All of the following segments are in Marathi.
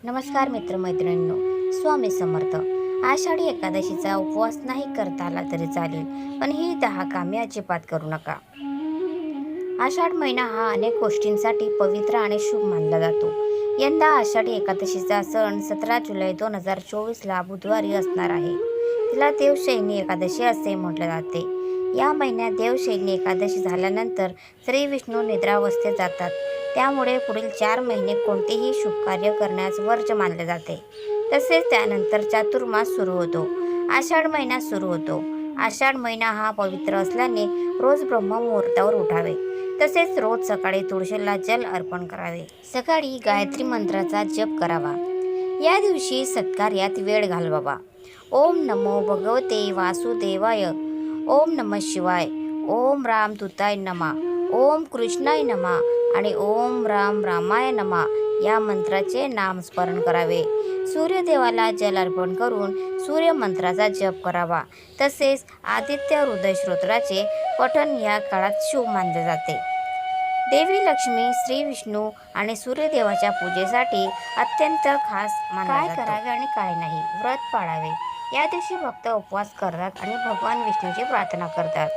नमस्कार मित्रमैत्रिणींनो, स्वामी समर्थ. आषाढी एकादशीचा उपवास नाही करता आला तरी चालेल, पण ही 10 कामे अजिबात करू नका. आषाढ महिना हा अनेक गोष्टींसाठी पवित्र आणि शुभ मानला जातो. यंदा आषाढी एकादशीचा सण 17 जुलै 2024ला बुधवारी असणार आहे. तिला देवशयनी एकादशी असे म्हटले जाते. या महिन्यात देवशयनी एकादशी झाल्यानंतर श्री विष्णू निद्रावस्थेत जातात. त्यामुळे पुढील 4 महिने कोणतेही शुभ कार्य करण्यास वर्ज मानले जाते. तसेच त्यानंतर चातुर्मास सुरू होतो. आषाढ महिना सुरू होतो. आषाढ महिना हा पवित्र असल्याने रोज ब्रह्ममुहूर्तावर उठावे. तसेच रोज सकाळी तुळशीला जल अर्पण करावे. सकाळी गायत्री मंत्राचा जप करावा. या दिवशी सत्कार्यात वेळ घालवावा. ओम नमो भगवते वासुदेवाय, ओम नमः शिवाय, ओम रामदूताय नमः, ओम कृष्णाय नमः आणि ओम राम रामाय नमः या मंत्राचे नामस्मरण करावे. सूर्यदेवाला जल अर्पण करून सूर्यमंत्राचा जप करावा. तसेच आदित्य हृदय स्तोत्राचे पठण या काळात शुभ मानले जाते. देवी लक्ष्मी, श्री विष्णू आणि सूर्यदेवाच्या पूजेसाठी अत्यंत खास मानले जाते. काय करावे आणि काय नाही. व्रत पाळावे. या दिवशी भक्त उपवास करतात आणि भगवान विष्णूची प्रार्थना करतात.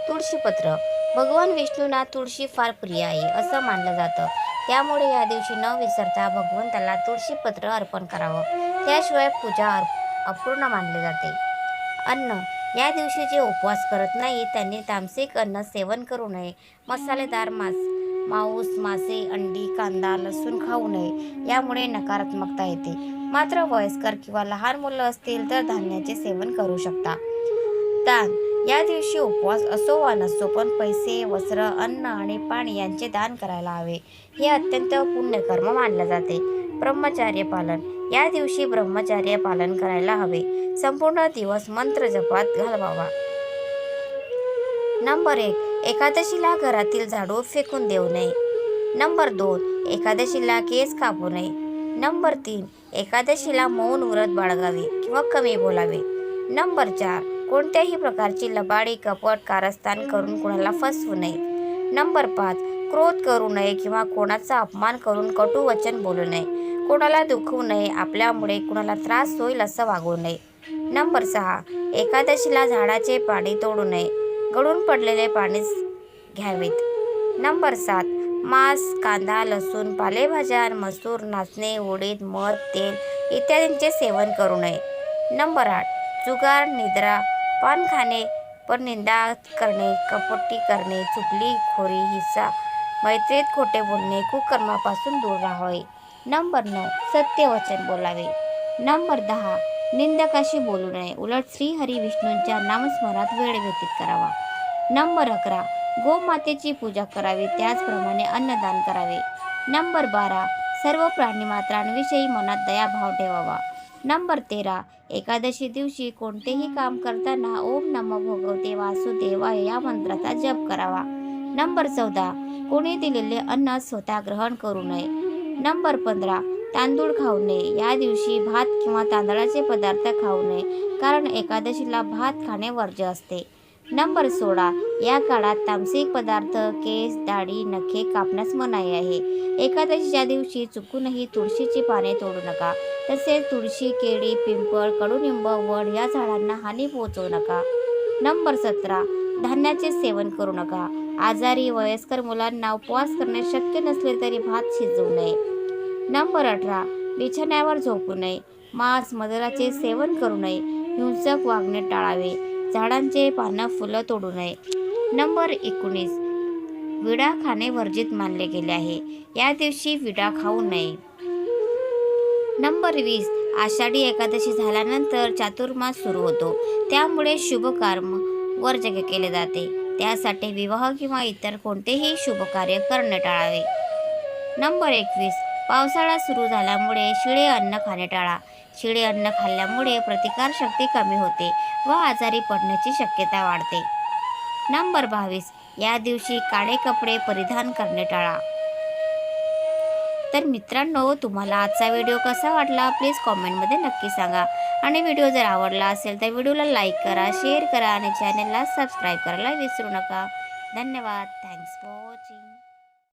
तुळशीपत्र. भगवान विष्णूंना तुळशी फार प्रिय आहे असं मानलं जातं. त्यामुळे या दिवशी न विसरता भगवंताला तुळशीपत्र अर्पण करावं. त्याशिवाय पूजा अपूर्ण मानली जाते. अन्न. या दिवशी जे उपवास करत नाही त्यांनी तामसिक अन्न सेवन करू नये. मसालेदार मांस, मासे, अंडी, कांदा, लसूण खाऊ नये. यामुळे नकारात्मकता येते. मात्र वयस्कर किंवा लहान मुलं असतील तर धान्याचे सेवन करू शकता. दान. या दिवशी उपवास असो वा नसो पण पैसे, वस्त्र, अन्न आणि पाणी यांचे दान करायला हवे. हे अत्यंत पुण्यकर्म मानले जाते. ब्रह्मचर्य पालन. या दिवशी ब्रह्मचर्य पालन करायला हवे. संपूर्ण दिवस मंत्र जपात घालवावा. नंबर 1. एकादशीला घरातील झाडू फेकून देऊ नये. नंबर 2. एकादशीला केस कापू नये. नंबर 3. एकादशीला मौन व्रत बाळगावे किंवा कमी बोलावे. नंबर 4. कोणत्याही प्रकारची लबाडी, कपट, कारस्थान करून कोणाला फसवू नये. नंबर 5. क्रोध करू नये किंवा कोणाचा अपमान करून कटू वचन बोलू नये. कोणाला दुखवू नये. आपल्यामुळे कोणाला त्रास होईल असं वागू नये. नंबर 6. एकादशीला झाडाचे पाणी तोडू नये. गळून पडलेले पाणीच घ्यावेत. नंबर 7. मांस, कांदा, लसूण, पालेभाज्या, मसूर, नाचणे, उडीद, मध, तेल इत्यादींचे सेवन करू नये. नंबर 8. जुगार, निद्रा, पान खाणे, परनिंदा करणे, कपटी करणे, चुगलीखोरी, हिंसा, मैत्रीत खोटे बोलणे, कुकर्मापासून दूर राहावे. नंबर 9. सत्यवचन बोलावे. नंबर 10. निंदकाशी बोलू नये. उलट श्रीहरी विष्णूंच्या नामस्मरणात वेळ व्यतीत करावा. नंबर 11. गोमातेची पूजा करावी. त्याचप्रमाणे अन्नदान करावे. नंबर 12. सर्व प्राणीमात्रांविषयी मनात दयाभाव ठेवावा. नंबर 13. एकादशी दिवशी कोणतेही काम करताना ओम नमो भगवते वासुदेवाय या मंत्राचा जप करावा. नंबर 14. कोणी दिलेले अन्न स्वतः ग्रहण करू नये. नंबर 15. तांदूळ खाऊ नये. या दिवशी भात किंवा तांदळाचे पदार्थ खाऊ नये, कारण एकादशीला भात खाणे वर्ज्य असते. नंबर 16. या काळात तामसिक पदार्थ, केस, दाढी, नखे कापण्यास मनाई आहे. एकादशीच्या दिवशी चुकूनही तुळशीची पाने तोडू नका. तसेच तुळशी, केळी, पिंपळ, कडुनिंब, वड या झाडांना हानी पोहोचवू नका. नंबर 17. धान्याचे सेवन करू नका. आजारी, वयस्कर मुलांना उपवास करणे शक्य नसले तरी भात शिजवू नये. नंबर 18. बिछाण्यावर झोपू नये. मांस, मदिराचे सेवन करू नये. हिंसक वागणे टाळावे. झाडांचे पानं, फुलं तोडू नये. नंबर 19. विडा खाणे वर्जित मानले गेले आहे. या दिवशी विडा खाऊ नये. नंबर 20. आषाढी एकादशी झाल्यानंतर चातुर्मास सुरू होतो. त्यामुळे शुभ कर्म वर्ज केले जाते. त्यासाठी विवाह किंवा इतर कोणतेही शुभ कार्य करणे टाळावे. नंबर 21. पावसाळा सुरू झाल्यामुळे शिळे अन्न खाणे टाळा. शिळे अन्न खाल्ल्यामुळे प्रतिकारशक्ती कमी होते व आजारी पडण्याची शक्यता वाढते. नंबर 22. या दिवशी काळे कपडे परिधान करणे टाळा. तर मित्रांनो, तुम्हाला आजचा व्हिडिओ कसा वाटला प्लीज कॉमेंटमध्ये नक्की सांगा. आणि व्हिडिओ जर आवडला असेल तर व्हिडिओला लाईक करा, शेअर करा आणि चॅनलला सबस्क्राईब करायला विसरू नका. धन्यवाद. Thanks for watching.